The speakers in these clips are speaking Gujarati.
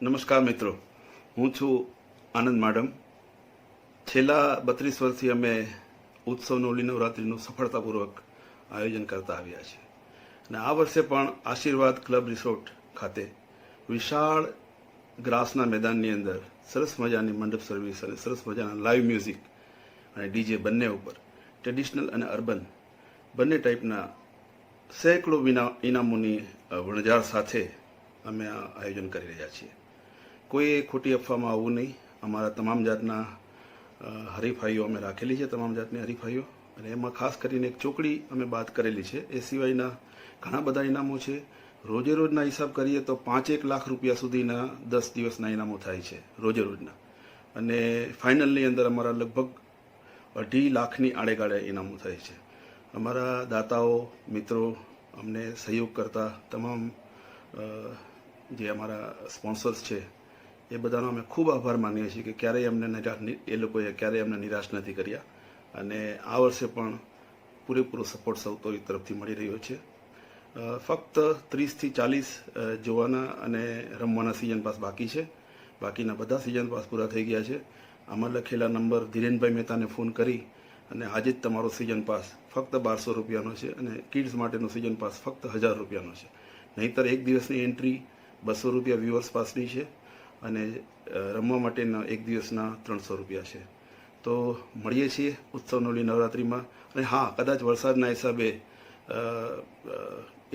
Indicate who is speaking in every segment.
Speaker 1: નમસ્કાર મિત્રો, હું છું આનંદ માડમ. છેલ્લા 32 વર્ષથી અમે ઉત્સવ નવલી નવરાત્રિનું સફળતાપૂર્વક આયોજન કરતા આવ્યા છીએ અને આ વર્ષે પણ આશીર્વાદ ક્લબ રિસોર્ટ ખાતે વિશાળ ગ્રાસના મેદાનની અંદર સરસ મજાની મંડપ સર્વિસ અને સરસ મજાના લાઈવ મ્યુઝિક અને ડીજે બંને ઉપર ટ્રેડિશનલ અને અર્બન બંને ટાઈપના સેંકડો ઇનામોની વણઝાર સાથે અમે આ આયોજન કરી રહ્યા છીએ. કોઈ ખોટી અફવામાં આવવું નહીં. અમારા તમામ જાતના હરીફાઈઓ અમે રાખેલી છે, તમામ જાતની હરીફાઈઓ, અને એમાં ખાસ કરીને એક ચોકડી અમે બાદ કરેલી છે. એ સિવાયના ઘણા બધા ઇનામો છે. રોજે રોજના હિસાબ કરીએ તો 5-1 લાખ રૂપિયા સુધીના 10 દિવસના ઇનામો થાય છે રોજે રોજના, અને ફાઇનલની અંદર અમારા લગભગ 2.5 લાખની આડેગાળે ઇનામો થાય છે. અમારા દાતાઓ, મિત્રો, અમને સહયોગ કરતા તમામ જે અમારા સ્પોન્સર્સ છે એ બધાનો અમે ખૂબ આભાર માનીએ છીએ કે ક્યારેય એ લોકોએ ક્યારેય અમને નિરાશ નથી કર્યા, અને આ વર્ષે પણ પૂરેપૂરો સપોર્ટ સૌ તરફથી મળી રહ્યો છે. ફક્ત 30થી 40 જોવાના અને રમવાના સિઝન પાસ બાકી છે. બાકીના બધા સિઝન પાસ પૂરા થઈ ગયા છે. આમાં લખેલા નંબર ધીરેનભાઈ મહેતાને ફોન કરી અને આજે જ તમારો સિઝન પાસ ફક્ત 1200 રૂપિયાનો છે, અને કિડ્સ માટેનો સિઝન પાસ ફક્ત 1000 રૂપિયાનો છે. નહીંતર એક દિવસની એન્ટ્રી 200 રૂપિયા વ્યુઅર્સ પાસની છે, અને રમવા માટેના એક દિવસના 300 રૂપિયા છે. તો મળીએ છીએ ઉત્સવ નવલી નવરાત્રિમાં. અને હા, કદાચ વરસાદના હિસાબે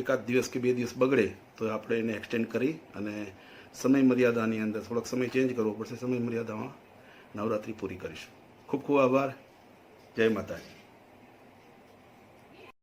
Speaker 1: એકાદ દિવસ કે 2 દિવસ બગડે તો આપણે એને એક્સટેન્ડ કરી અને સમય મર્યાદાની અંદર થોડોક સમય ચેન્જ કરવો પડશે. સમય મર્યાદામાં નવરાત્રિ પૂરી કરીશું. ખૂબ ખૂબ આભાર. જય માતાજી.